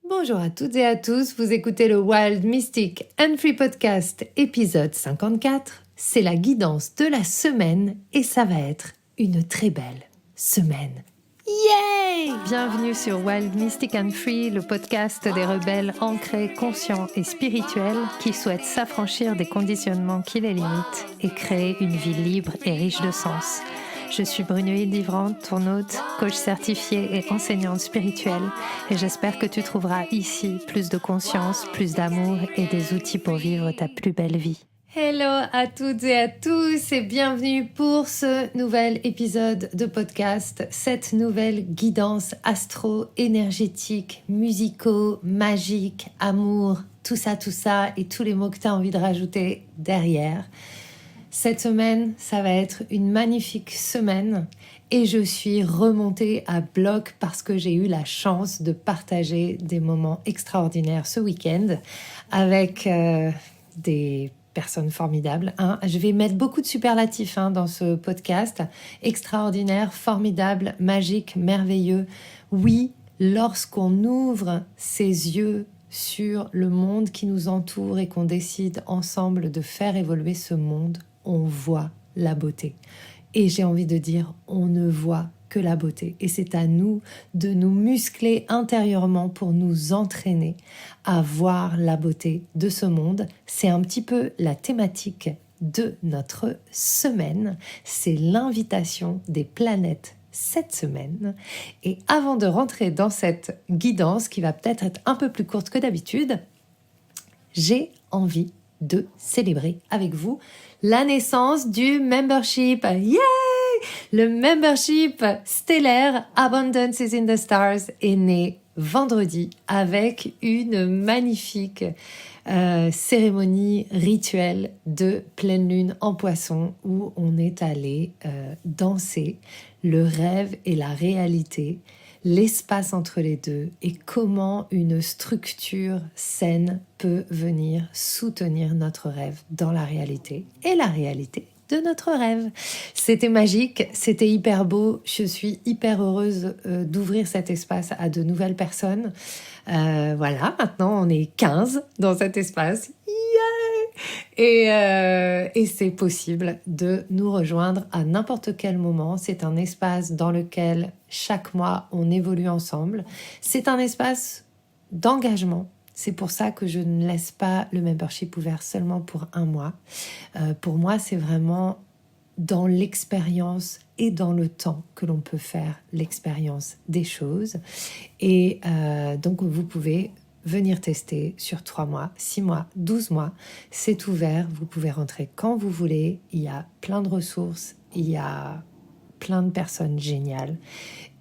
Bonjour à toutes et à tous, vous écoutez le Wild Mystic and Free Podcast épisode 54. C'est la guidance de la semaine et ça va être une très belle semaine. Yay! Bienvenue sur Wild Mystic and Free, le podcast des rebelles ancrés, conscients et spirituels qui souhaitent s'affranchir des conditionnements qui les limitent et créer une vie libre et riche de sens. Je suis Brunoïde Livrante, ton hôte, coach certifiée et enseignante spirituelle et j'espère que tu trouveras ici plus de conscience, plus d'amour et des outils pour vivre ta plus belle vie. Hello à toutes et à tous et bienvenue pour ce nouvel épisode de podcast, cette nouvelle guidance astro-énergétique, musico-magique, amour, tout ça et tous les mots que tu as envie de rajouter derrière. Cette semaine, ça va être une magnifique semaine et je suis remontée à bloc parce que j'ai eu la chance de partager des moments extraordinaires ce week-end avec des personnes formidables. Je vais mettre beaucoup de superlatifs dans ce podcast. Extraordinaire, formidable, magique, merveilleux. Oui, lorsqu'on ouvre ses yeux sur le monde qui nous entoure et qu'on décide ensemble de faire évoluer ce monde, on voit la beauté. Et j'ai envie de dire, on ne voit que la beauté. Et c'est à nous de nous muscler intérieurement pour nous entraîner à voir la beauté de ce monde. C'est un petit peu la thématique de notre semaine. C'est l'invitation des planètes cette semaine. Et avant de rentrer dans cette guidance qui va peut-être être un peu plus courte que d'habitude, j'ai envie de célébrer avec vous la naissance du membership. Yay! Le membership stellaire Abundance is in the Stars est né vendredi avec une magnifique cérémonie rituelle de pleine lune en Poisson où on est allé danser le rêve et la réalité, l'espace entre les deux et comment une structure saine peut venir soutenir notre rêve dans la réalité et la réalité de notre rêve. C'était magique, c'était hyper beau. Je suis hyper heureuse d'ouvrir cet espace à de nouvelles personnes. Voilà, maintenant on est 15 dans cet espace. Et c'est possible de nous rejoindre à n'importe quel moment. C'est un espace dans lequel chaque mois on évolue ensemble. C'est un espace d'engagement. C'est pour ça que je ne laisse pas le membership ouvert seulement pour un mois. Pour moi, c'est vraiment dans l'expérience et dans le temps que l'on peut faire l'expérience des choses. Et donc, vous pouvez venir tester sur 3 mois, 6 mois, 12 mois. C'est ouvert, vous pouvez rentrer quand vous voulez. Il y a plein de ressources, il y a plein de personnes géniales.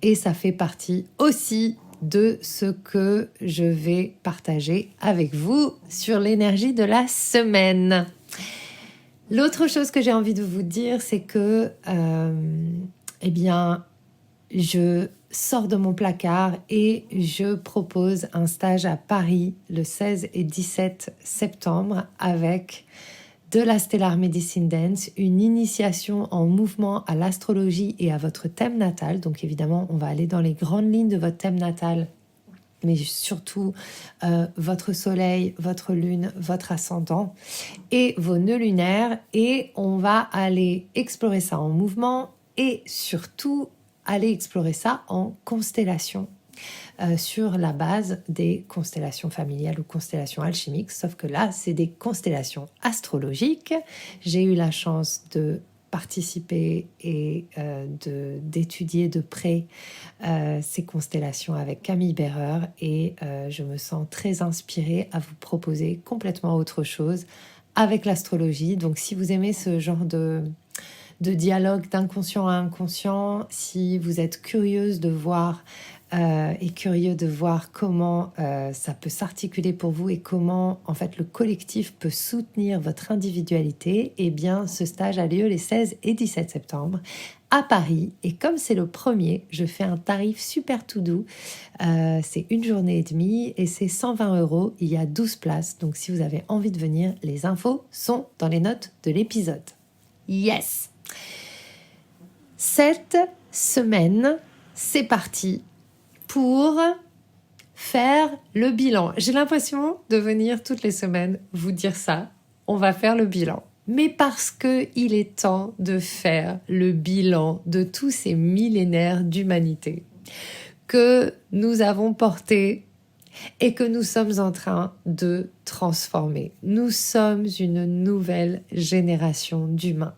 Et ça fait partie aussi de ce que je vais partager avec vous sur l'énergie de la semaine. L'autre chose que j'ai envie de vous dire, c'est que je sors de mon placard et je propose un stage à Paris le 16 et 17 septembre avec de la Stellar Medicine Dance, une initiation en mouvement à l'astrologie et à votre thème natal. Donc évidemment, on va aller dans les grandes lignes de votre thème natal, mais surtout votre soleil, votre lune, votre ascendant et vos nœuds lunaires. Et on va aller explorer ça en mouvement et surtout aller explorer ça en constellation. Sur la base des constellations familiales ou constellations alchimiques, sauf que là, c'est des constellations astrologiques. J'ai eu la chance de participer et d'étudier de près ces constellations avec Camille Berreur et je me sens très inspirée à vous proposer complètement autre chose avec l'astrologie. Donc si vous aimez ce genre de dialogue d'inconscient à inconscient, si vous êtes curieuse de voir et curieux de voir comment ça peut s'articuler pour vous et comment en fait le collectif peut soutenir votre individualité, eh bien ce stage a lieu les 16 et 17 septembre à Paris. Et comme c'est le premier, je fais un tarif super tout doux. C'est 1 journée et demie et c'est 120 €. Il y a 12 places. Donc si vous avez envie de venir, les infos sont dans les notes de l'épisode. Yes! Cette semaine, c'est parti pour faire le bilan. J'ai l'impression de venir toutes les semaines vous dire ça. On va faire le bilan. Mais parce qu'il est temps de faire le bilan de tous ces millénaires d'humanité que nous avons portés et que nous sommes en train de transformer. Nous sommes une nouvelle génération d'humains.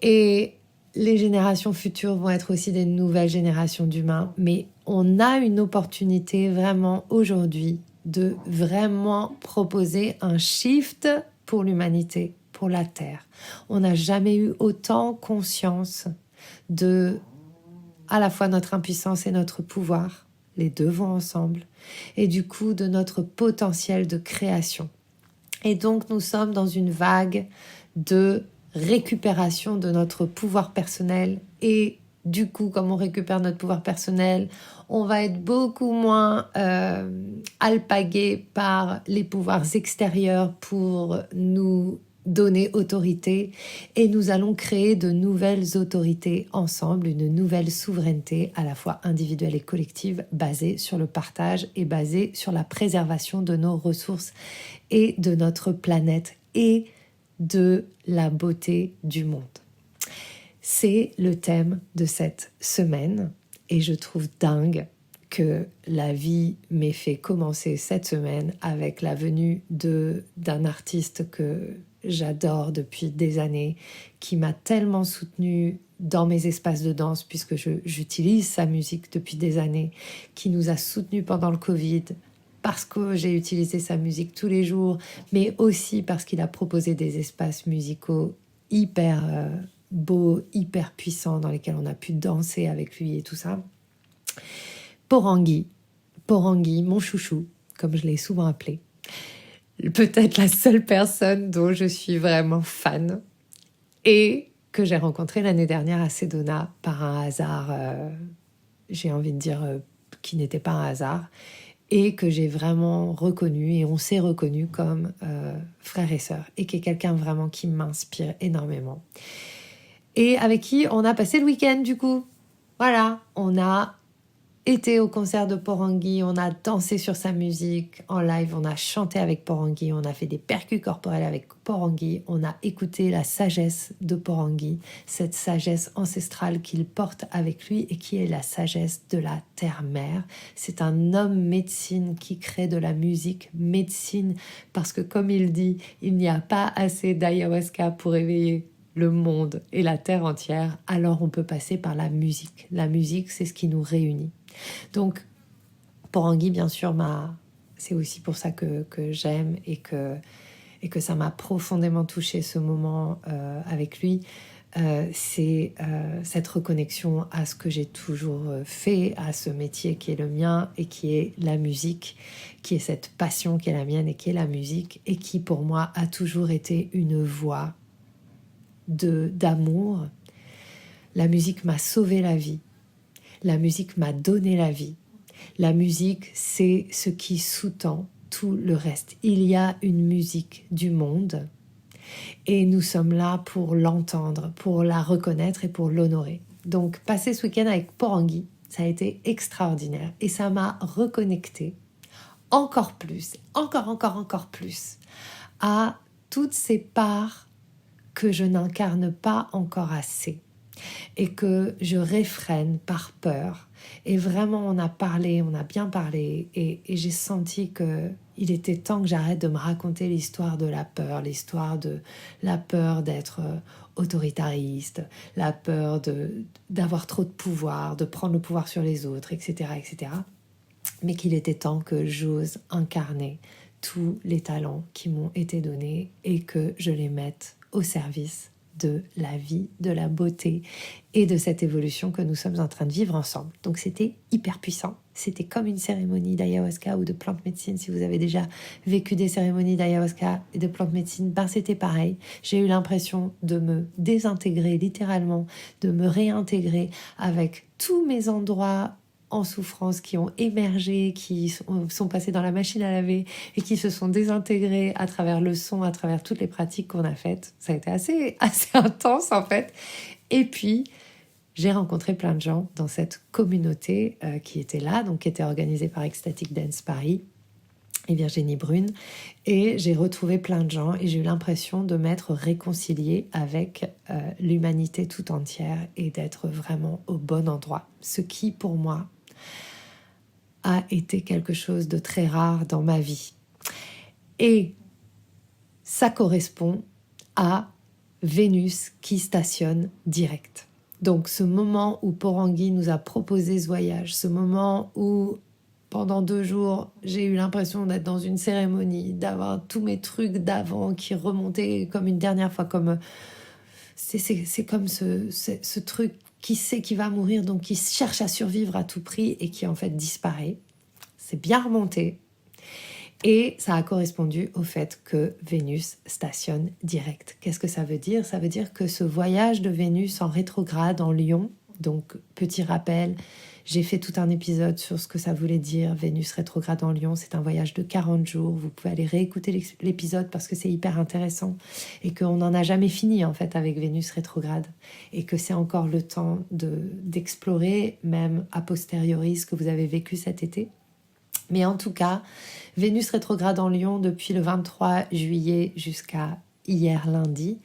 Et les générations futures vont être aussi des nouvelles générations d'humains, mais on a une opportunité vraiment aujourd'hui de vraiment proposer un shift pour l'humanité, pour la Terre. On n'a jamais eu autant conscience de à la fois notre impuissance et notre pouvoir, les deux vont ensemble, et du coup de notre potentiel de création. Et donc nous sommes dans une vague de récupération de notre pouvoir personnel et du coup, comme on récupère notre pouvoir personnel, on va être beaucoup moins alpagué par les pouvoirs extérieurs pour nous donner autorité et nous allons créer de nouvelles autorités ensemble, une nouvelle souveraineté à la fois individuelle et collective basée sur le partage et basée sur la préservation de nos ressources et de notre planète et de la beauté du monde. C'est le thème de cette semaine et je trouve dingue que la vie m'ait fait commencer cette semaine avec la venue d'un artiste que j'adore depuis des années, qui m'a tellement soutenue dans mes espaces de danse puisque j'utilise sa musique depuis des années, qui nous a soutenus pendant le Covid, parce que j'ai utilisé sa musique tous les jours, mais aussi parce qu'il a proposé des espaces musicaux hyper beaux, hyper puissants, dans lesquels on a pu danser avec lui et tout ça. Porangui, mon chouchou, comme je l'ai souvent appelé. Peut-être la seule personne dont je suis vraiment fan et que j'ai rencontré l'année dernière à Sedona par un hasard, j'ai envie de dire qui n'était pas un hasard, et que j'ai vraiment reconnu, et on s'est reconnu comme frère et sœur, et qui est quelqu'un vraiment qui m'inspire énormément. Et avec qui on a passé le week-end du coup. Voilà, on a été au concert de Porangui, on a dansé sur sa musique en live, on a chanté avec Porangui, on a fait des percus corporels avec Porangui, on a écouté la sagesse de Porangui, cette sagesse ancestrale qu'il porte avec lui et qui est la sagesse de la terre-mère. C'est un homme médecine qui crée de la musique médecine parce que comme il dit, il n'y a pas assez d'ayahuasca pour éveiller le monde et la terre entière, alors on peut passer par la musique. La musique, c'est ce qui nous réunit. Donc, Porangui, bien sûr, c'est aussi pour ça que j'aime et que ça m'a profondément touché ce moment avec lui. C'est cette reconnexion à ce que j'ai toujours fait, à ce métier qui est le mien et qui est la musique, qui est cette passion qui est la mienne et qui est la musique et qui, pour moi, a toujours été une voie d'amour. La musique m'a sauvé la vie. La musique m'a donné la vie. La musique, c'est ce qui sous-tend tout le reste. Il y a une musique du monde et nous sommes là pour l'entendre, pour la reconnaître et pour l'honorer. Donc, passer ce week-end avec Porangui, ça a été extraordinaire et ça m'a reconnecté encore plus, encore plus à toutes ces parts que je n'incarne pas encore assez et que je réfrène par peur. Et vraiment, on a bien parlé et j'ai senti qu'il était temps que j'arrête de me raconter l'histoire de la peur, l'histoire de la peur d'être autoritariste, la peur d'avoir trop de pouvoir, de prendre le pouvoir sur les autres, etc., etc. Mais qu'il était temps que j'ose incarner tous les talents qui m'ont été donnés et que je les mette au service de la vie, de la beauté et de cette évolution que nous sommes en train de vivre ensemble. Donc c'était hyper puissant. C'était comme une cérémonie d'ayahuasca ou de plante médecine. Si vous avez déjà vécu des cérémonies d'ayahuasca et de plante médecine, c'était pareil. J'ai eu l'impression de me désintégrer littéralement, de me réintégrer avec tous mes endroits en souffrance qui ont émergé, qui sont passés dans la machine à laver et qui se sont désintégrés à travers le son, à travers toutes les pratiques qu'on a faites. Ça a été assez intense en fait. Et puis, j'ai rencontré plein de gens dans cette communauté qui était là, donc qui était organisée par Ecstatic Dance Paris et Virginie Brune. Et j'ai retrouvé plein de gens et j'ai eu l'impression de m'être réconciliée avec l'humanité tout entière et d'être vraiment au bon endroit. Ce qui, pour moi, a été quelque chose de très rare dans ma vie. Et ça correspond à Vénus qui stationne direct. Donc ce moment où Porangui nous a proposé ce voyage, ce moment où pendant 2 jours, j'ai eu l'impression d'être dans une cérémonie, d'avoir tous mes trucs d'avant qui remontaient comme une dernière fois, comme c'est comme ce truc qui sait qu'il va mourir, donc qui cherche à survivre à tout prix et qui en fait disparaît. C'est bien remonté. Et ça a correspondu au fait que Vénus stationne direct. Qu'est-ce que ça veut dire ? Ça veut dire que ce voyage de Vénus en rétrograde en Lion, donc petit rappel, j'ai fait tout un épisode sur ce que ça voulait dire, Vénus rétrograde en Lion, c'est un voyage de 40 jours. Vous pouvez aller réécouter l'épisode parce que c'est hyper intéressant et qu'on n'en a jamais fini en fait avec Vénus rétrograde et que c'est encore le temps d'explorer, même a posteriori, ce que vous avez vécu cet été. Mais en tout cas, Vénus rétrograde en Lion depuis le 23 juillet jusqu'à hier lundi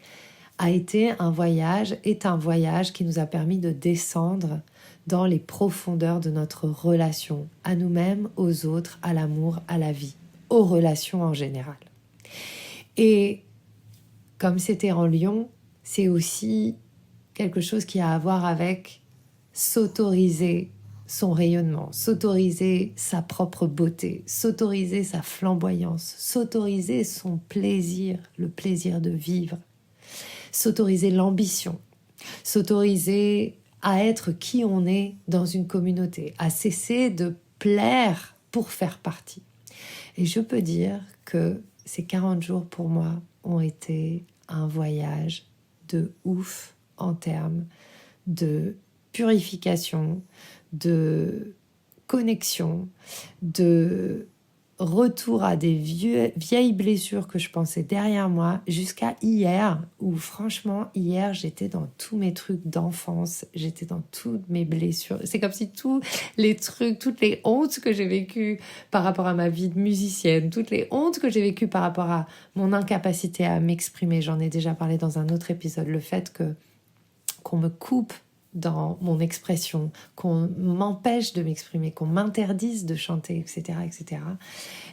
est un voyage qui nous a permis de descendre dans les profondeurs de notre relation à nous-mêmes, aux autres, à l'amour, à la vie, aux relations en général. Et comme c'était en Lion, c'est aussi quelque chose qui a à voir avec s'autoriser son rayonnement, s'autoriser sa propre beauté, s'autoriser sa flamboyance, s'autoriser son plaisir, le plaisir de vivre, s'autoriser l'ambition, s'autoriser à être qui on est dans une communauté, à cesser de plaire pour faire partie. Et je peux dire que ces 40 jours pour moi ont été un voyage de ouf en termes de purification, de connexion, de retour à des vieilles blessures que je pensais derrière moi, jusqu'à hier, où franchement, hier, j'étais dans tous mes trucs d'enfance, j'étais dans toutes mes blessures. C'est comme si tous les trucs, toutes les hontes que j'ai vécues par rapport à ma vie de musicienne, toutes les hontes que j'ai vécues par rapport à mon incapacité à m'exprimer, j'en ai déjà parlé dans un autre épisode, le fait qu'on me coupe dans mon expression, qu'on m'empêche de m'exprimer, qu'on m'interdise de chanter, etc., etc.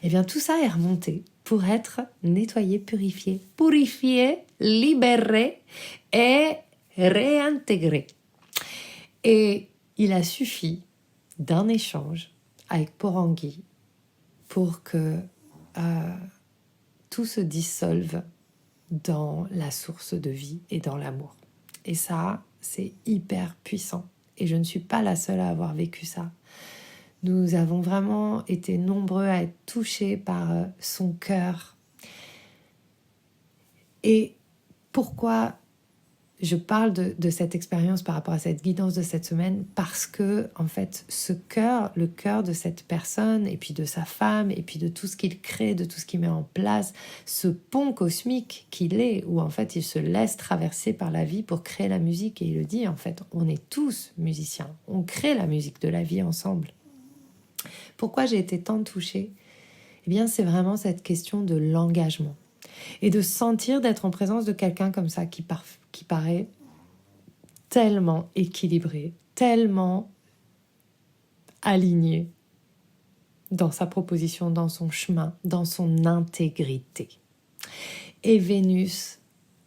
Eh bien, tout ça est remonté pour être nettoyé, purifié, libéré et réintégré. Et il a suffi d'un échange avec Porangui pour que tout se dissolve dans la source de vie et dans l'amour. Et ça, c'est hyper puissant. Et je ne suis pas la seule à avoir vécu ça. Nous avons vraiment été nombreux à être touchés par son cœur. Et pourquoi je parle de cette expérience par rapport à cette guidance de cette semaine? Parce que, en fait, ce cœur, le cœur de cette personne, et puis de sa femme, et puis de tout ce qu'il crée, de tout ce qu'il met en place, ce pont cosmique qu'il est, où en fait il se laisse traverser par la vie pour créer la musique. Et il le dit, en fait, on est tous musiciens, on crée la musique de la vie ensemble. Pourquoi j'ai été tant touchée? Eh bien, c'est vraiment cette question de l'engagement. Et de sentir d'être en présence de quelqu'un comme ça qui paraît tellement équilibré, tellement aligné dans sa proposition, dans son chemin, dans son intégrité. Et Vénus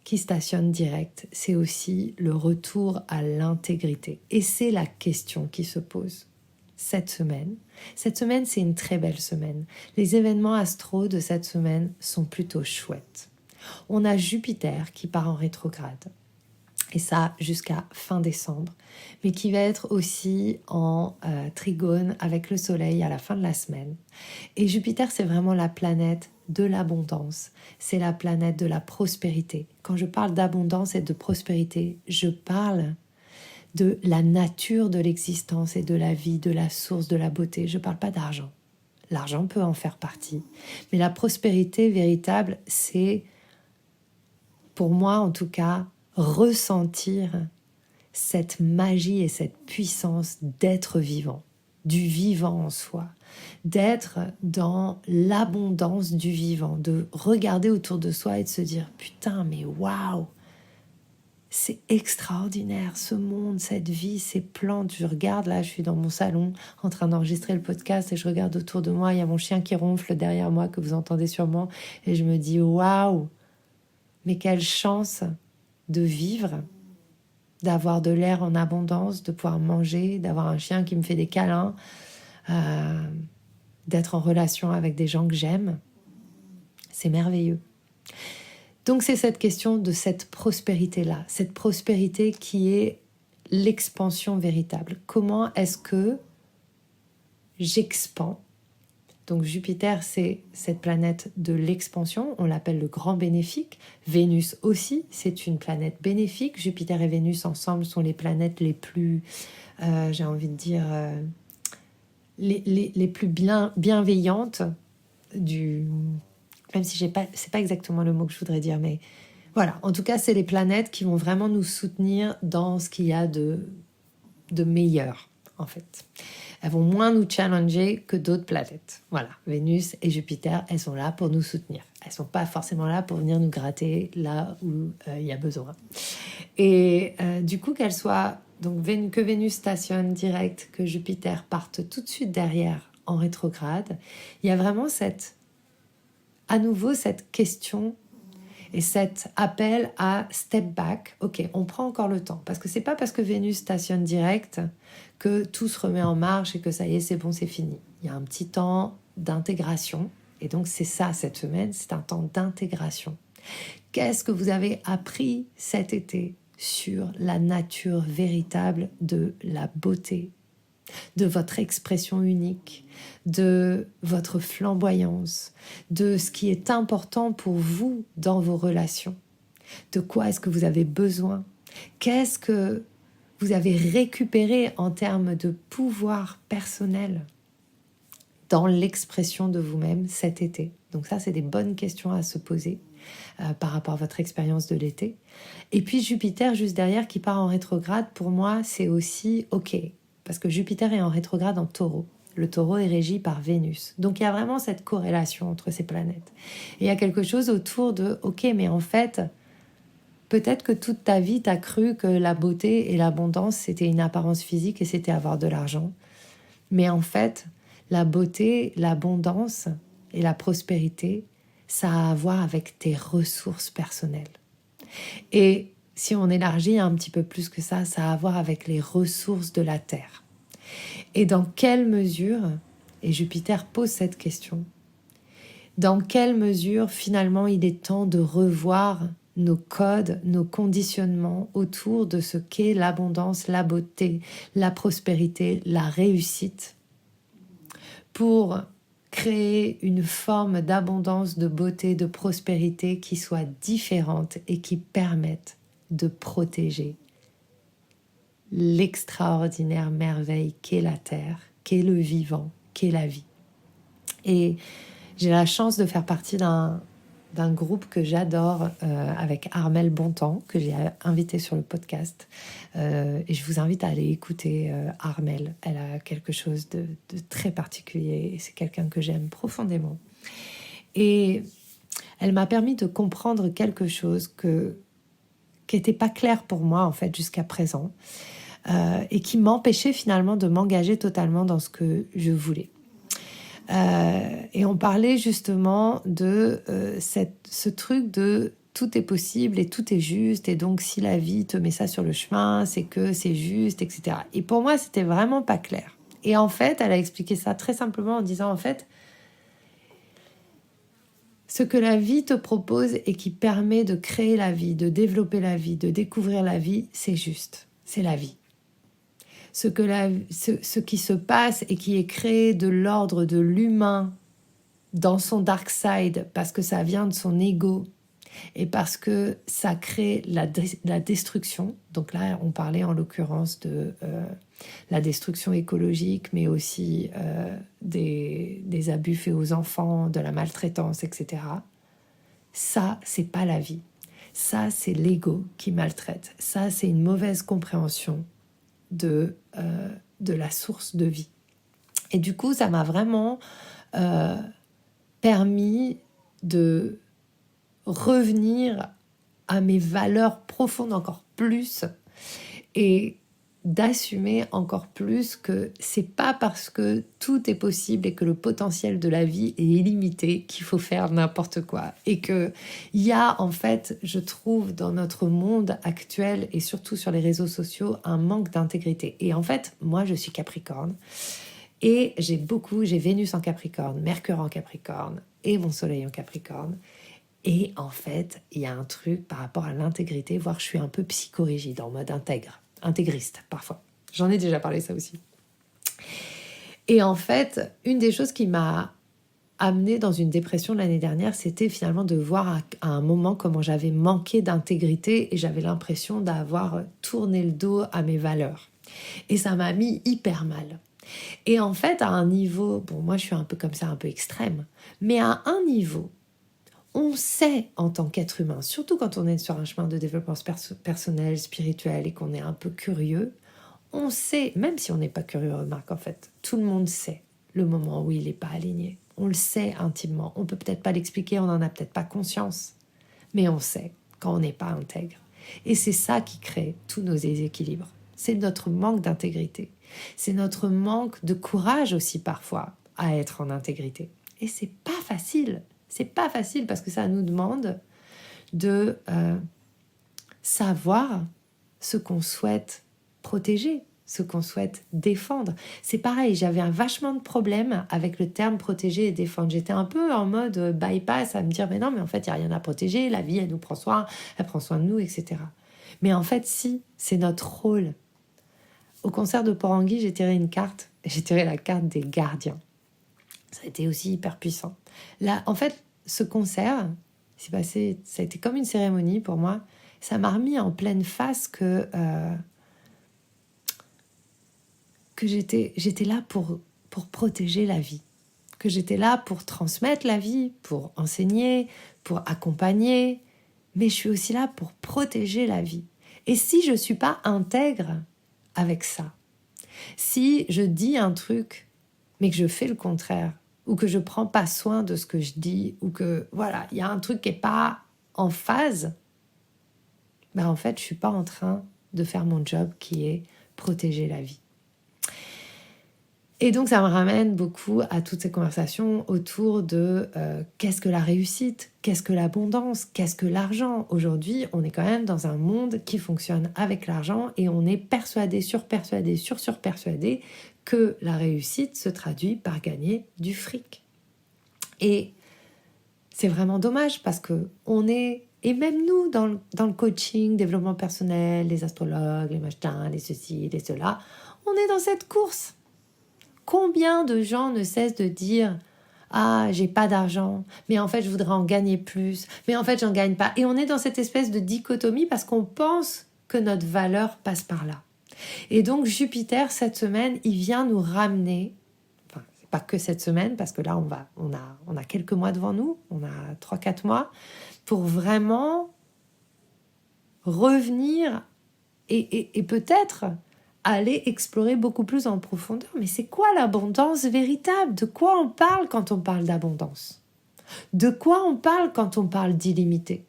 qui stationne direct, c'est aussi le retour à l'intégrité. Et c'est la question qui se pose cette semaine. Cette semaine, c'est une très belle semaine. Les événements astro de cette semaine sont plutôt chouettes. On a Jupiter qui part en rétrograde, et ça jusqu'à fin décembre, mais qui va être aussi en trigone avec le Soleil à la fin de la semaine. Et Jupiter, c'est vraiment la planète de l'abondance, c'est la planète de la prospérité. Quand je parle d'abondance et de prospérité, je parle de la nature de l'existence et de la vie, de la source, de la beauté. Je ne parle pas d'argent. L'argent peut en faire partie. Mais la prospérité véritable, c'est, pour moi en tout cas, ressentir cette magie et cette puissance d'être vivant, du vivant en soi, d'être dans l'abondance du vivant, de regarder autour de soi et de se dire « Putain, mais waouh !» C'est extraordinaire, ce monde, cette vie, ces plantes. Je regarde, là, je suis dans mon salon en train d'enregistrer le podcast et je regarde autour de moi. Il y a mon chien qui ronfle derrière moi, que vous entendez sûrement. Et je me dis, waouh, mais quelle chance de vivre, d'avoir de l'air en abondance, de pouvoir manger, d'avoir un chien qui me fait des câlins, d'être en relation avec des gens que j'aime. C'est merveilleux. Donc c'est cette question de cette prospérité-là, cette prospérité qui est l'expansion véritable. Comment est-ce que j'expans ? Donc Jupiter, c'est cette planète de l'expansion, on l'appelle le grand bénéfique. Vénus aussi, c'est une planète bénéfique. Jupiter et Vénus ensemble sont les planètes les plus, j'ai envie de dire, les plus bienveillantes même si c'est pas exactement le mot que je voudrais dire, mais voilà, en tout cas, c'est les planètes qui vont vraiment nous soutenir dans ce qu'il y a de meilleur, en fait. Elles vont moins nous challenger que d'autres planètes. Voilà, Vénus et Jupiter, elles sont là pour nous soutenir. Elles sont pas forcément là pour venir nous gratter là où il y a besoin. Et du coup, qu'elles soient, donc que Vénus stationne direct, que Jupiter parte tout de suite derrière en rétrograde, il y a vraiment à nouveau cette question et cet appel à step back. Ok, on prend encore le temps, parce que c'est pas parce que Vénus stationne direct que tout se remet en marche et que ça y est, c'est bon, c'est fini. Il y a un petit temps d'intégration, et donc c'est ça cette semaine, c'est un temps d'intégration. Qu'est-ce que vous avez appris cet été sur la nature véritable de la beauté, de votre expression unique, de votre flamboyance, de ce qui est important pour vous dans vos relations. De quoi est-ce que vous avez besoin ? Qu'est-ce que vous avez récupéré en termes de pouvoir personnel dans l'expression de vous-même cet été ? Donc ça, c'est des bonnes questions à se poser par rapport à votre expérience de l'été. Et puis Jupiter, juste derrière, qui part en rétrograde, pour moi, c'est aussi OK. Parce que Jupiter est en rétrograde en Taureau. Le Taureau est régi par Vénus. Donc il y a vraiment cette corrélation entre ces planètes. Et il y a quelque chose autour de, ok, mais en fait, peut-être que toute ta vie, t'as cru que la beauté et l'abondance, c'était une apparence physique et c'était avoir de l'argent. Mais en fait, la beauté, l'abondance et la prospérité, ça a à voir avec tes ressources personnelles. Et si on élargit un petit peu plus que ça, ça a à voir avec les ressources de la Terre. Et dans quelle mesure, et Jupiter pose cette question, dans quelle mesure finalement il est temps de revoir nos codes, nos conditionnements autour de ce qu'est l'abondance, la beauté, la prospérité, la réussite, pour créer une forme d'abondance, de beauté, de prospérité qui soit différente et qui permette de protéger l'extraordinaire merveille qu'est la Terre, qu'est le vivant, qu'est la vie. Et j'ai la chance de faire partie d'un groupe que j'adore avec Armelle Bontemps, que j'ai invité sur le podcast. Et je vous invite à aller écouter Armelle. Elle a quelque chose de très particulier et c'est quelqu'un que j'aime profondément. Et elle m'a permis de comprendre quelque chose qui n'était pas clair pour moi en fait jusqu'à présent et qui m'empêchait finalement de m'engager totalement dans ce que je voulais. Et on parlait justement de ce truc de tout est possible et tout est juste, et donc si la vie te met ça sur le chemin, c'est que c'est juste, etc. Et pour moi, c'était vraiment pas clair. Et en fait, elle a expliqué ça très simplement en disant, en fait, ce que la vie te propose et qui permet de créer la vie, de développer la vie, de découvrir la vie, c'est juste, c'est la vie. Ce qui se passe et qui est créé de l'ordre de l'humain dans son dark side, parce que ça vient de son ego et parce que ça crée la destruction. Donc là, on parlait en l'occurrence de la destruction écologique, mais aussi des abus faits aux enfants, de la maltraitance, etc. Ça, c'est pas la vie. Ça, c'est l'ego qui maltraite. Ça, c'est une mauvaise compréhension de la source de vie. Et du coup, ça m'a vraiment permis de revenir à mes valeurs profondes encore plus et d'assumer encore plus que c'est pas parce que tout est possible et que le potentiel de la vie est illimité qu'il faut faire n'importe quoi. Et que il y a en fait, je trouve, dans notre monde actuel et surtout sur les réseaux sociaux, un manque d'intégrité. Et en fait, moi, je suis Capricorne et j'ai Vénus en Capricorne, Mercure en Capricorne et mon Soleil en Capricorne. Et en fait, il y a un truc par rapport à l'intégrité, voire je suis un peu psychorigide, en mode intégriste parfois. J'en ai déjà parlé ça aussi. Et en fait, une des choses qui m'a amenée dans une dépression l'année dernière, c'était finalement de voir à un moment comment j'avais manqué d'intégrité et j'avais l'impression d'avoir tourné le dos à mes valeurs. Et ça m'a mis hyper mal. Et en fait, à un niveau, bon, moi je suis un peu comme ça, un peu extrême, mais à un niveau, on sait en tant qu'être humain, surtout quand on est sur un chemin de développement personnel, spirituel et qu'on est un peu curieux, on sait, même si on n'est pas curieux, remarque en fait, tout le monde sait le moment où il n'est pas aligné. On le sait intimement. On peut peut-être pas l'expliquer, on n'en a peut-être pas conscience, mais on sait quand on n'est pas intègre. Et c'est ça qui crée tous nos déséquilibres. C'est notre manque d'intégrité. C'est notre manque de courage aussi parfois à être en intégrité. Et c'est pas facile. C'est pas facile parce que ça nous demande de savoir ce qu'on souhaite protéger, ce qu'on souhaite défendre. C'est pareil, j'avais un vachement de problèmes avec le terme protéger et défendre. J'étais un peu en mode bypass à me dire mais non, mais en fait, il n'y a rien à protéger, la vie, elle nous prend soin, elle prend soin de nous, etc. Mais en fait, si, c'est notre rôle. Au concert de Porangui, j'ai tiré une carte, j'ai tiré la carte des gardiens. Ça a été aussi hyper puissant. Là, en fait, ce concert, ça a été comme une cérémonie pour moi. Ça m'a remis en pleine face que j'étais là pour protéger la vie, que j'étais là pour transmettre la vie, pour enseigner, pour accompagner, mais je suis aussi là pour protéger la vie. Et si je ne suis pas intègre avec ça, si je dis un truc, mais que je fais le contraire, ou que je ne prends pas soin de ce que je dis, ou que, voilà, il y a un truc qui n'est pas en phase, en fait, je ne suis pas en train de faire mon job qui est protéger la vie. Et donc, ça me ramène beaucoup à toutes ces conversations autour de qu'est-ce que la réussite, qu'est-ce que l'abondance, qu'est-ce que l'argent. Aujourd'hui, on est quand même dans un monde qui fonctionne avec l'argent et on est persuadé, surpersuadé que la réussite se traduit par gagner du fric. Et c'est vraiment dommage parce que on est, et même nous, dans le coaching, développement personnel, les astrologues, les machins, les ceci, les cela, on est dans cette course. Combien de gens ne cessent de dire « Ah, j'ai pas d'argent, mais en fait, je voudrais en gagner plus, mais en fait, j'en gagne pas. » Et on est dans cette espèce de dichotomie parce qu'on pense que notre valeur passe par là. Et donc, Jupiter, cette semaine, il vient nous ramener, enfin, c'est pas que cette semaine, parce que là, on a quelques mois devant nous, on a 3-4 mois, pour vraiment revenir et peut-être aller explorer beaucoup plus en profondeur. Mais c'est quoi l'abondance véritable? De quoi on parle quand on parle d'abondance? De quoi on parle quand on parle d'illimité?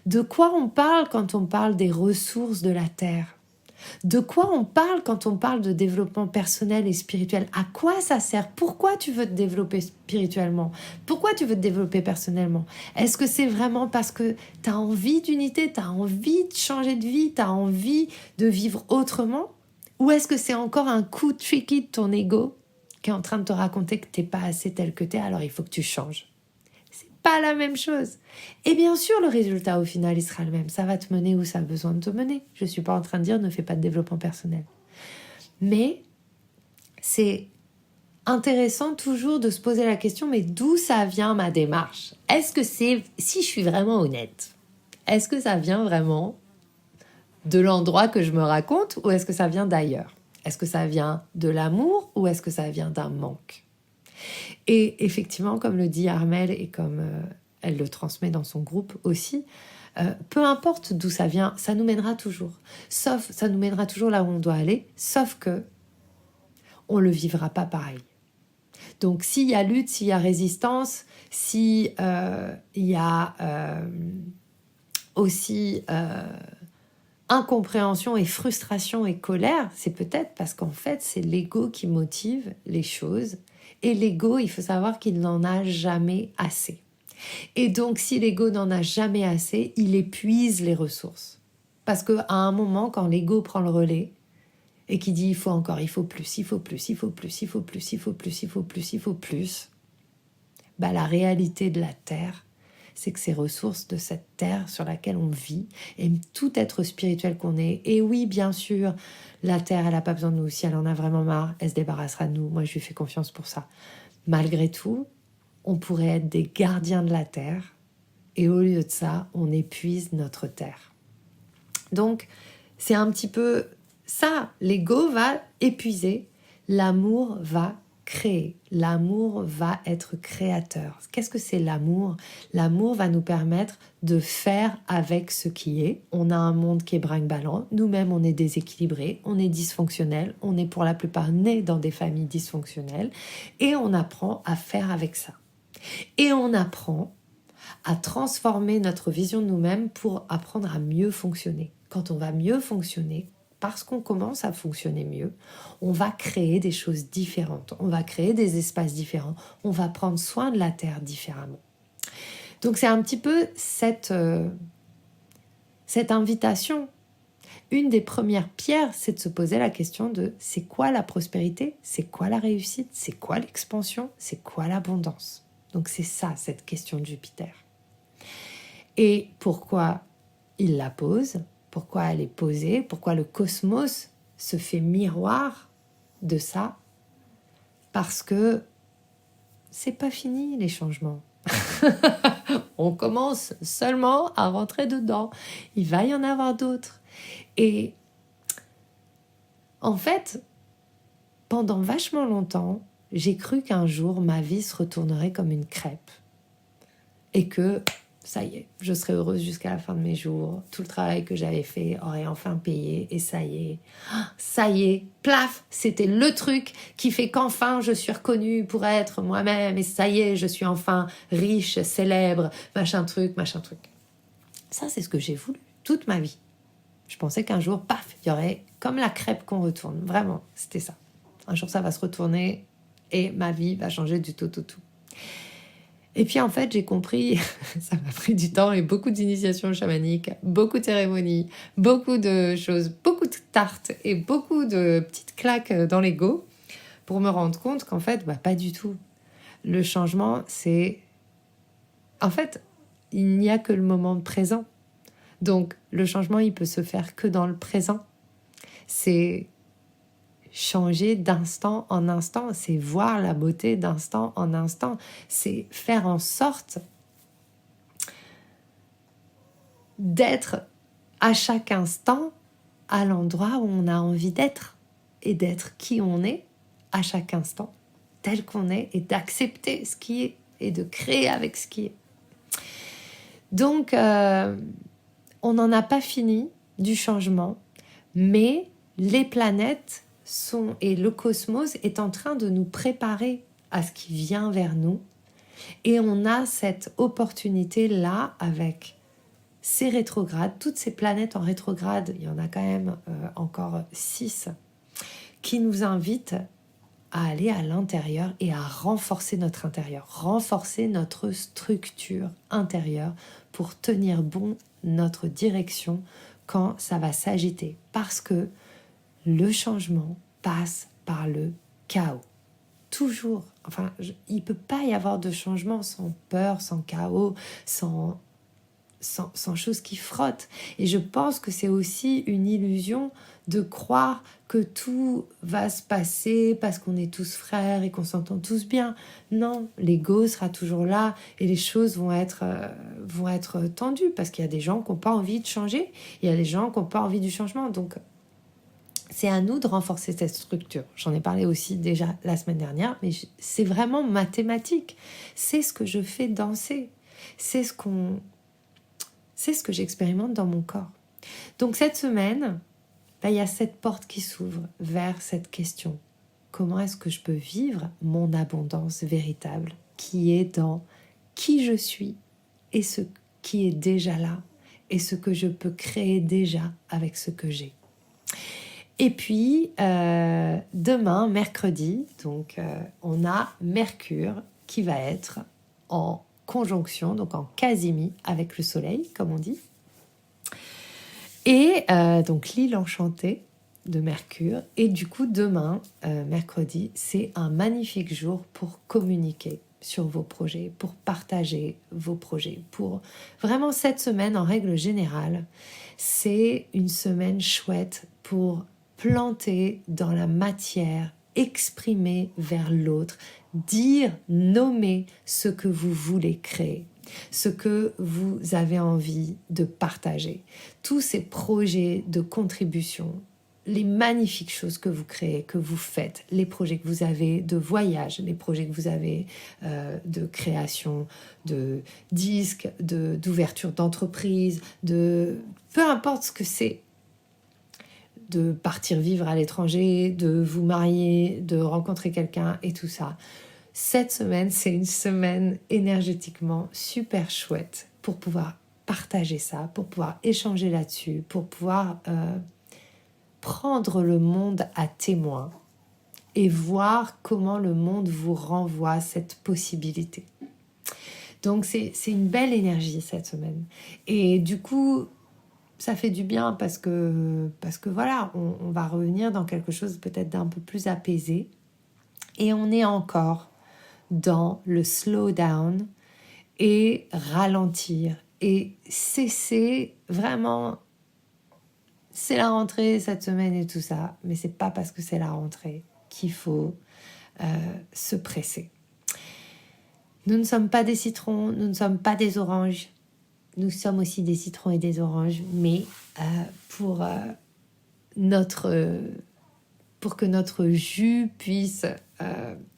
De quoi on parle quand on parle des ressources de la Terre? De quoi on parle quand on parle de développement personnel et spirituel? À quoi ça sert? Pourquoi tu veux te développer spirituellement? Pourquoi tu veux te développer personnellement? Est-ce que c'est vraiment parce que tu as envie d'unité, tu as envie de changer de vie, tu as envie de vivre autrement? Ou est-ce que c'est encore un coup tricky de ton ego qui est en train de te raconter que tu n'es pas assez tel que tu es, alors il faut que tu changes? C'est pas la même chose. Et bien sûr, le résultat au final, il sera le même. Ça va te mener où ça a besoin de te mener. Je ne suis pas en train de dire ne fais pas de développement personnel. Mais c'est intéressant toujours de se poser la question, mais d'où ça vient ma démarche? Est-ce que c'est, si je suis vraiment honnête, est-ce que ça vient vraiment de l'endroit que je me raconte ou est-ce que ça vient d'ailleurs? Est-ce que ça vient de l'amour ou est-ce que ça vient d'un manque? Et effectivement, comme le dit Armelle et comme elle le transmet dans son groupe aussi, peu importe d'où ça vient, ça nous mènera toujours. Ça nous mènera toujours là où on doit aller, sauf que on le vivra pas pareil. Donc s'il y a lutte, s'il y a résistance, s'il y a aussi incompréhension et frustration et colère, c'est peut-être parce qu'en fait c'est l'ego qui motive les choses. Et l'ego, il faut savoir qu'il n'en a jamais assez. Et donc, si l'ego n'en a jamais assez, il épuise les ressources. Parce qu'à un moment, quand l'ego prend le relais et qu'il dit il faut encore, il faut plus, il faut plus, il faut plus, il faut plus, il faut plus, il faut plus, il faut plus, bah, la réalité de la Terre, c'est que ces ressources de cette Terre sur laquelle on vit, et tout être spirituel qu'on est, et oui, bien sûr, la Terre, elle n'a pas besoin de nous. Si elle en a vraiment marre, elle se débarrassera de nous. Moi, je lui fais confiance pour ça. Malgré tout, on pourrait être des gardiens de la Terre et au lieu de ça, on épuise notre Terre. Donc, c'est un petit peu ça. L'ego va épuiser, l'amour va créer. L'amour va être créateur. Qu'est-ce que c'est l'amour ? L'amour va nous permettre de faire avec ce qui est. On a un monde qui est brinque-ballant. Nous-mêmes, on est déséquilibrés, on est dysfonctionnels. On est pour la plupart nés dans des familles dysfonctionnelles. Et on apprend à faire avec ça. Et on apprend à transformer notre vision de nous-mêmes pour apprendre à mieux fonctionner. Quand on va mieux fonctionner, parce qu'on commence à fonctionner mieux, on va créer des choses différentes, on va créer des espaces différents, on va prendre soin de la Terre différemment. Donc c'est un petit peu cette invitation. Une des premières pierres, c'est de se poser la question de c'est quoi la prospérité, c'est quoi la réussite, c'est quoi l'expansion, c'est quoi l'abondance. Donc c'est ça, cette question de Jupiter. Et pourquoi il la pose ? Pourquoi elle est posée ? Pourquoi le cosmos se fait miroir de ça ? Parce que c'est pas fini les changements. On commence seulement à rentrer dedans. Il va y en avoir d'autres. Et en fait, pendant vachement longtemps, j'ai cru qu'un jour ma vie se retournerait comme une crêpe. Et que ça y est, je serai heureuse jusqu'à la fin de mes jours. Tout le travail que j'avais fait aurait enfin payé. Et ça y est, plaf, c'était le truc qui fait qu'enfin je suis reconnue pour être moi-même. Et ça y est, je suis enfin riche, célèbre, machin truc. Ça, c'est ce que j'ai voulu toute ma vie. Je pensais qu'un jour, paf, il y aurait comme la crêpe qu'on retourne. Vraiment, c'était ça. Un jour, ça va se retourner et ma vie va changer du tout au tout. Et puis en fait, j'ai compris, ça m'a pris du temps et beaucoup d'initiations chamaniques, beaucoup de cérémonies, beaucoup de choses, beaucoup de tartes et beaucoup de petites claques dans l'ego pour me rendre compte qu'en fait, pas du tout. Le changement, c'est... En fait, il n'y a que le moment présent. Donc, le changement, il peut se faire que dans le présent. C'est changer d'instant en instant, c'est voir la beauté d'instant en instant, c'est faire en sorte d'être à chaque instant à l'endroit où on a envie d'être et d'être qui on est à chaque instant, tel qu'on est, et d'accepter ce qui est et de créer avec ce qui est. Donc, on n'en a pas fini du changement, mais les planètes et le cosmos est en train de nous préparer à ce qui vient vers nous. Et on a cette opportunité-là avec ces rétrogrades, toutes ces planètes en rétrograde, il y en a quand même encore 6, qui nous invitent à aller à l'intérieur et à renforcer notre intérieur, renforcer notre structure intérieure pour tenir bon notre direction quand ça va s'agiter. Parce que le changement passe par le chaos. Toujours. Enfin, il ne peut pas y avoir de changement sans peur, sans chaos, sans choses qui frottent. Et je pense que c'est aussi une illusion de croire que tout va se passer parce qu'on est tous frères et qu'on s'entend tous bien. Non, l'ego sera toujours là et les choses vont être tendues parce qu'il y a des gens qui n'ont pas envie de changer, il y a des gens qui n'ont pas envie du changement. Donc, c'est à nous de renforcer cette structure. J'en ai parlé aussi déjà la semaine dernière, mais c'est vraiment mathématique. C'est ce que je fais danser. C'est C'est ce que j'expérimente dans mon corps. Donc cette semaine, il y a cette porte qui s'ouvre vers cette question. Comment est-ce que je peux vivre mon abondance véritable qui est dans qui je suis et ce qui est déjà là et ce que je peux créer déjà avec ce que j'ai. Et puis, demain, mercredi, donc on a Mercure qui va être en conjonction, donc en quasimi avec le Soleil, comme on dit. Et donc l'île enchantée de Mercure. Et du coup, demain, mercredi, c'est un magnifique jour pour communiquer sur vos projets, pour partager vos projets. Pour vraiment cette semaine, en règle générale, c'est une semaine chouette pour planter dans la matière, exprimer vers l'autre, dire, nommer ce que vous voulez créer, ce que vous avez envie de partager. Tous ces projets de contribution, les magnifiques choses que vous créez, que vous faites, les projets que vous avez de voyage, les projets que vous avez de création de disques, d'ouverture d'entreprise, de peu importe ce que c'est, de partir vivre à l'étranger, de vous marier, de rencontrer quelqu'un et tout ça. Cette semaine, c'est une semaine énergétiquement super chouette pour pouvoir partager ça, pour pouvoir échanger là-dessus, pour pouvoir prendre le monde à témoin et voir comment le monde vous renvoie cette possibilité. Donc c'est une belle énergie cette semaine. Et du coup, ça fait du bien parce que voilà, on va revenir dans quelque chose peut-être d'un peu plus apaisé. Et on est encore dans le slow down et ralentir et cesser vraiment. C'est la rentrée cette semaine et tout ça, mais c'est pas parce que c'est la rentrée qu'il faut se presser. Nous ne sommes pas des citrons, nous ne sommes pas des oranges. Nous sommes aussi des citrons et des oranges, mais pour que notre jus puisse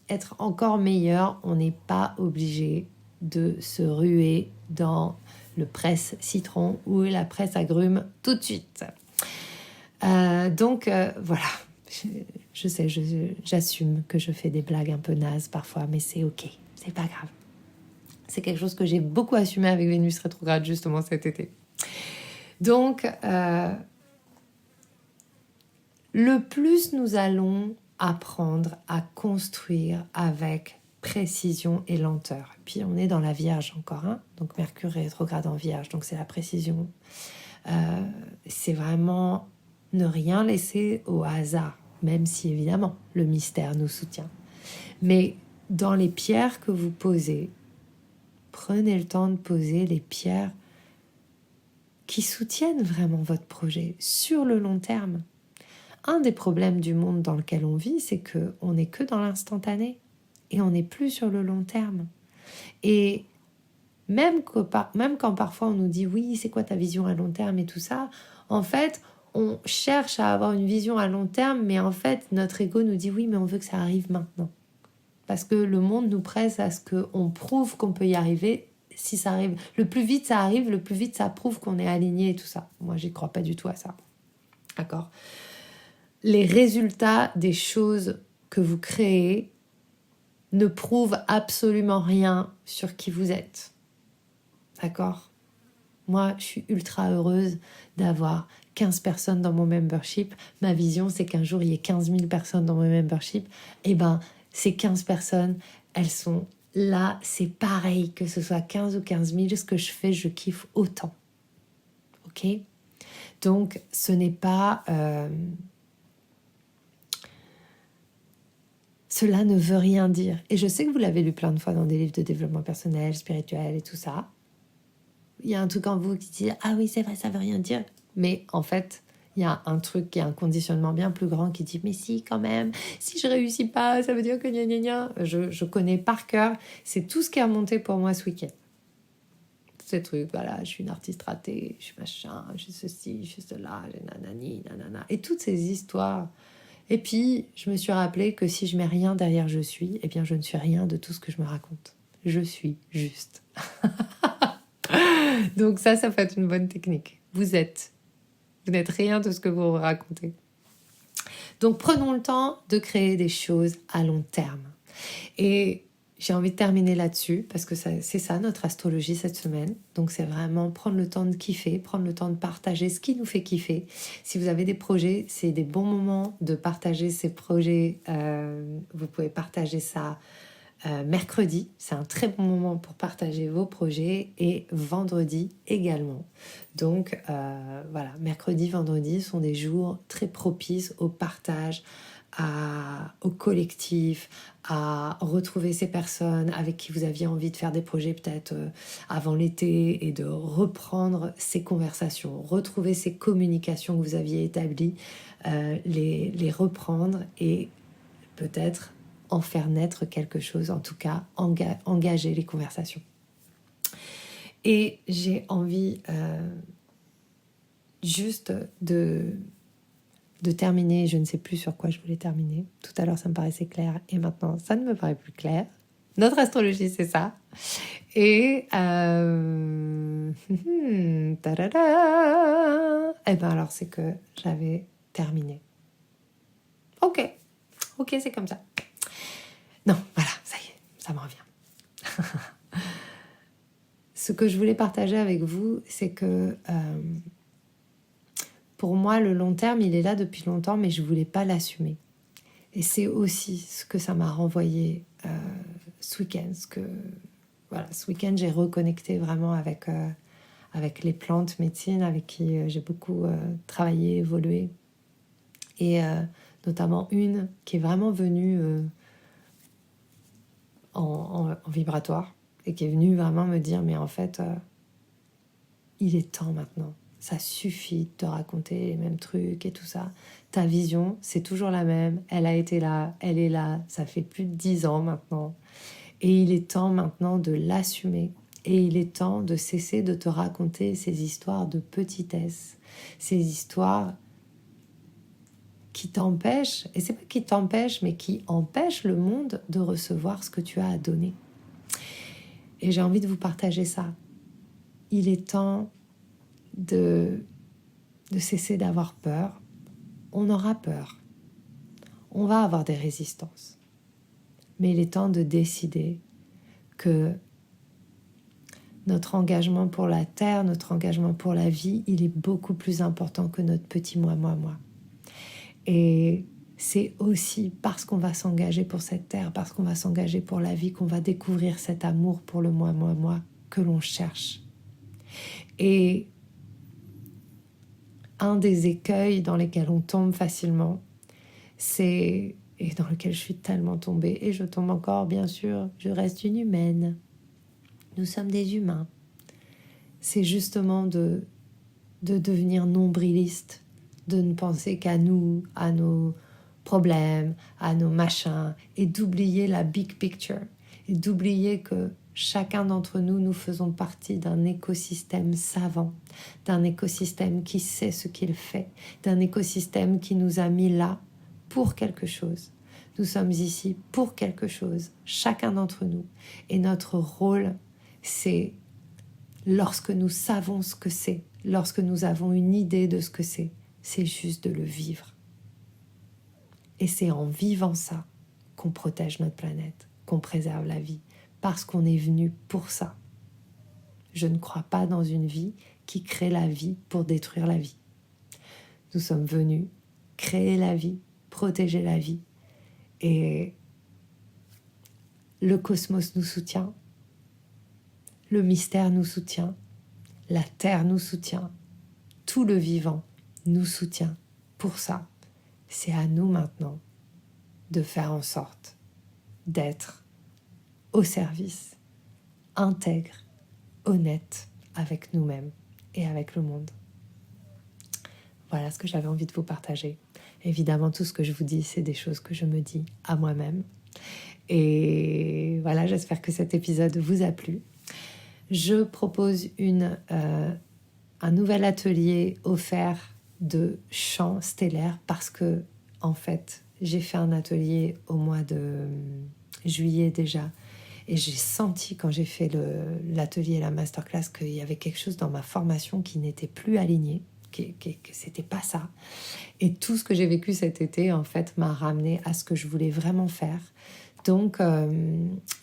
être encore meilleur, on n'est pas obligé de se ruer dans le presse citron ou la presse agrumes tout de suite. Donc voilà, je sais, j'assume que je fais des blagues un peu nazes parfois, mais c'est ok, c'est pas grave. C'est quelque chose que j'ai beaucoup assumé avec Vénus rétrograde justement cet été. Donc, le plus nous allons apprendre à construire avec précision et lenteur. Puis on est dans la Vierge encore, hein, donc Mercure rétrograde en Vierge, donc c'est la précision. C'est vraiment ne rien laisser au hasard, même si évidemment le mystère nous soutient. Mais dans les pierres que vous posez, prenez le temps de poser les pierres qui soutiennent vraiment votre projet sur le long terme. Un des problèmes du monde dans lequel on vit, c'est qu'on n'est que dans l'instantané et on n'est plus sur le long terme. Et même quand parfois on nous dit « oui, c'est quoi ta vision à long terme » et tout ça, en fait, on cherche à avoir une vision à long terme, mais en fait, notre ego nous dit « oui, mais on veut que ça arrive maintenant ». Parce que le monde nous presse à ce qu'on prouve qu'on peut y arriver. Si ça arrive, le plus vite ça arrive, le plus vite ça prouve qu'on est aligné et tout ça. Moi, j'y crois pas du tout à ça. D'accord ? Les résultats des choses que vous créez ne prouvent absolument rien sur qui vous êtes. D'accord ? Moi, je suis ultra heureuse d'avoir 15 personnes dans mon membership. Ma vision, c'est qu'un jour, il y ait 15 000 personnes dans mon membership. Et ben, ces 15 personnes, elles sont là. C'est pareil, que ce soit 15 ou 15 000, ce que je fais, je kiffe autant. Ok ? Donc, ce n'est pas... Cela ne veut rien dire. Et je sais que vous l'avez lu plein de fois dans des livres de développement personnel, spirituel et tout ça. Il y a un truc en vous qui dit « Ah oui, c'est vrai, ça veut rien dire. » Mais en fait, il y a un truc qui est un conditionnement bien plus grand qui dit « Mais si, quand même, si je réussis pas, ça veut dire que gna gna gna. » Je connais par cœur. C'est tout ce qui a remonté pour moi ce week-end. Ces trucs, voilà, je suis une artiste ratée, je suis machin, je suis ceci, je suis cela, j'ai nanani, nanana. Et toutes ces histoires. Et puis, je me suis rappelé que si je mets rien derrière « je suis », eh bien, je ne suis rien de tout ce que je me raconte. Je suis juste. Donc ça peut être une bonne technique. Vous n'êtes rien de ce que vous racontez. Donc prenons le temps de créer des choses à long terme. Et j'ai envie de terminer là-dessus parce que c'est ça notre astrologie cette semaine. Donc c'est vraiment prendre le temps de kiffer, prendre le temps de partager ce qui nous fait kiffer. Si vous avez des projets, c'est des bons moments de partager ces projets. Vous pouvez partager ça mercredi, c'est un très bon moment pour partager vos projets, et vendredi également. Donc voilà, mercredi, vendredi sont des jours très propices au partage, au collectif, à retrouver ces personnes avec qui vous aviez envie de faire des projets peut-être avant l'été, et de reprendre ces conversations, retrouver ces communications que vous aviez établies, les reprendre et peut-être en faire naître quelque chose, en tout cas engager les conversations. Et j'ai envie juste de terminer, je ne sais plus sur quoi je voulais terminer. Tout à l'heure ça me paraissait clair et maintenant ça ne me paraît plus clair. Notre astrologie c'est ça. Et et ben alors c'est que j'avais terminé. Ok, c'est comme ça. Non, voilà, ça y est, ça me revient. Ce que je voulais partager avec vous, c'est que pour moi, le long terme, il est là depuis longtemps, mais je ne voulais pas l'assumer. Et c'est aussi ce que ça m'a renvoyé ce week-end. Ce week-end, j'ai reconnecté vraiment avec les plantes médecines, avec qui j'ai beaucoup travaillé, évolué. Et notamment une qui est vraiment venue en vibratoire, et qui est venue vraiment me dire, mais en fait, il est temps maintenant. Ça suffit de te raconter les mêmes trucs et tout ça. Ta vision, c'est toujours la même. Elle a été là, elle est là. Ça fait plus de 10 ans maintenant. Et il est temps maintenant de l'assumer. Et il est temps de cesser de te raconter ces histoires de petitesse. Ces histoires qui t'empêchent, et c'est pas qui t'empêchent, mais qui empêchent le monde de recevoir ce que tu as à donner. Et j'ai envie de vous partager ça. Il est temps de cesser d'avoir peur. On aura peur. On va avoir des résistances. Mais il est temps de décider que notre engagement pour la terre, notre engagement pour la vie, il est beaucoup plus important que notre petit moi. Et c'est aussi parce qu'on va s'engager pour cette terre, parce qu'on va s'engager pour la vie, qu'on va découvrir cet amour pour le moi que l'on cherche. Et un des écueils dans lesquels on tombe facilement, et dans lequel je suis tellement tombée, et je tombe encore, bien sûr, je reste une humaine. Nous sommes des humains. C'est justement de devenir nombriliste, de ne penser qu'à nous, à nos problèmes, à nos machins, et d'oublier la big picture, et d'oublier que chacun d'entre nous, nous faisons partie d'un écosystème savant, d'un écosystème qui sait ce qu'il fait, d'un écosystème qui nous a mis là pour quelque chose. Nous sommes ici pour quelque chose, chacun d'entre nous. Et notre rôle, c'est, lorsque nous savons ce que c'est, lorsque nous avons une idée de ce que c'est juste de le vivre. Et c'est en vivant ça qu'on protège notre planète, qu'on préserve la vie, parce qu'on est venu pour ça. Je ne crois pas dans une vie qui crée la vie pour détruire la vie. Nous sommes venus créer la vie, protéger la vie, et le cosmos nous soutient, le mystère nous soutient, la terre nous soutient, tout le vivant nous soutient. Pour ça, c'est à nous maintenant de faire en sorte d'être au service, intègre, honnête avec nous-mêmes et avec le monde. Voilà ce que j'avais envie de vous partager. Évidemment, tout ce que je vous dis, c'est des choses que je me dis à moi-même. Et voilà, j'espère que cet épisode vous a plu. Je propose un nouvel atelier offert de chant stellaire parce que, en fait, j'ai fait un atelier au mois de juillet déjà. Et j'ai senti quand j'ai fait l'atelier et la masterclass qu'il y avait quelque chose dans ma formation qui n'était plus aligné, que c'était pas ça. Et tout ce que j'ai vécu cet été, en fait, m'a ramené à ce que je voulais vraiment faire. Donc,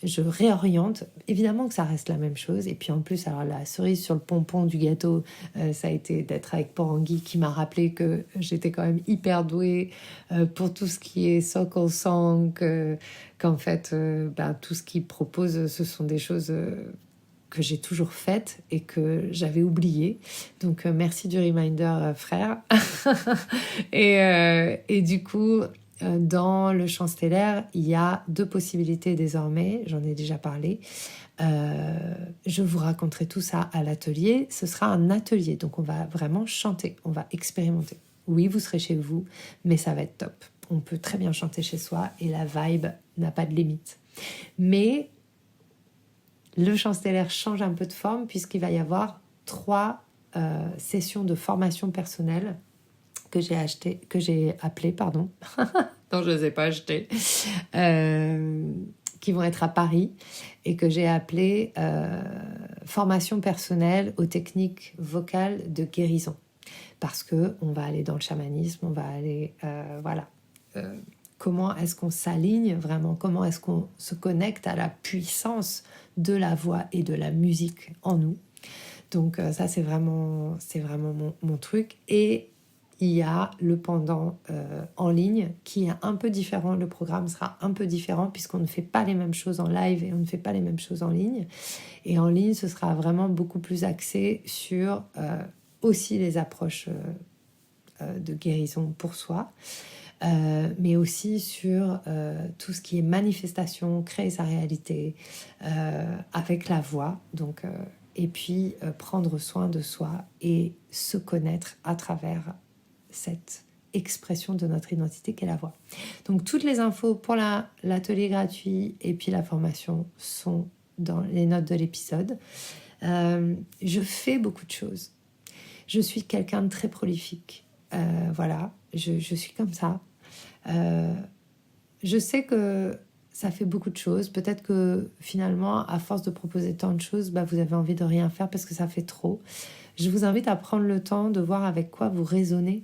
je réoriente. Évidemment que ça reste la même chose. Et puis en plus, alors la cerise sur le pompon du gâteau, ça a été d'être avec Porangui qui m'a rappelé que j'étais quand même hyper douée pour tout ce qui est soca song, qu'en fait, tout ce qu'il propose, ce sont des choses que j'ai toujours faites et que j'avais oubliées. Donc, merci du reminder, frère. Et du coup... Dans le champ stellaire, il y a 2 possibilités désormais, j'en ai déjà parlé. Je vous raconterai tout ça à l'atelier. Ce sera un atelier, donc on va vraiment chanter, on va expérimenter. Oui, vous serez chez vous, mais ça va être top. On peut très bien chanter chez soi et la vibe n'a pas de limite. Mais le champ stellaire change un peu de forme puisqu'il va y avoir 3 sessions de formation personnelle que j'ai appelé, non, je ne les ai pas achetées, qui vont être à Paris et que j'ai appelé formation personnelle aux techniques vocales de guérison. Parce qu'on va aller dans le chamanisme, on va aller, comment est-ce qu'on s'aligne vraiment, comment est-ce qu'on se connecte à la puissance de la voix et de la musique en nous. Donc ça, c'est vraiment mon truc. Et il y a le pendant en ligne qui est un peu différent. Le programme sera un peu différent puisqu'on ne fait pas les mêmes choses en live et on ne fait pas les mêmes choses en ligne. Et en ligne, ce sera vraiment beaucoup plus axé sur aussi les approches de guérison pour soi, mais aussi sur tout ce qui est manifestation, créer sa réalité avec la voix. Donc, et puis prendre soin de soi et se connaître à travers cette expression de notre identité qu'est la voix. Donc toutes les infos pour l'atelier gratuit et puis la formation sont dans les notes de l'épisode. Je fais beaucoup de choses. Je suis quelqu'un de très prolifique. Voilà, je suis comme ça. Je sais que ça fait beaucoup de choses. Peut-être que finalement, à force de proposer tant de choses, vous avez envie de rien faire parce que ça fait trop. Je vous invite à prendre le temps de voir avec quoi vous résonnez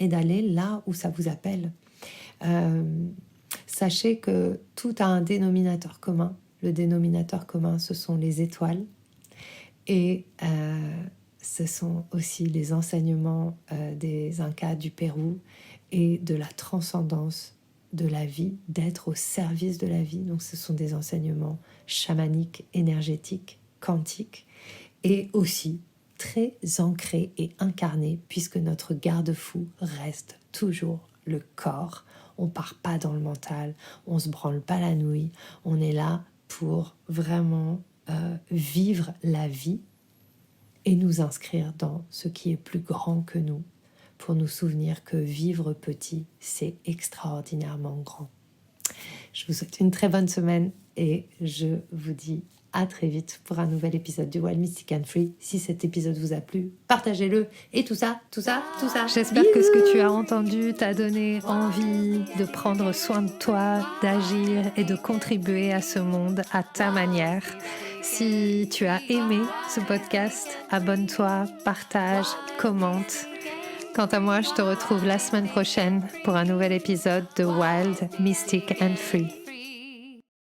et d'aller là où ça vous appelle. Sachez que tout a un dénominateur commun. Le dénominateur commun, ce sont les étoiles. Et ce sont aussi les enseignements des Incas du Pérou et de la transcendance de la vie, d'être au service de la vie. Donc ce sont des enseignements chamaniques, énergétiques, quantiques et aussi très ancrés et incarnés puisque notre garde-fou reste toujours le corps. On part pas dans le mental, on se branle pas la nouille, on est là pour vraiment vivre la vie et nous inscrire dans ce qui est plus grand que nous pour nous souvenir que vivre petit, c'est extraordinairement grand. Je vous souhaite une très bonne semaine et je vous dis à très vite pour un nouvel épisode du Wild Mystic and Free. Si cet épisode vous a plu, partagez-le et tout ça. J'espère que ce que tu as entendu t'a donné envie de prendre soin de toi, d'agir et de contribuer à ce monde à ta manière. Si tu as aimé ce podcast, abonne-toi, partage, commente. Quant à moi, je te retrouve la semaine prochaine pour un nouvel épisode de Wild, Mystic and Free.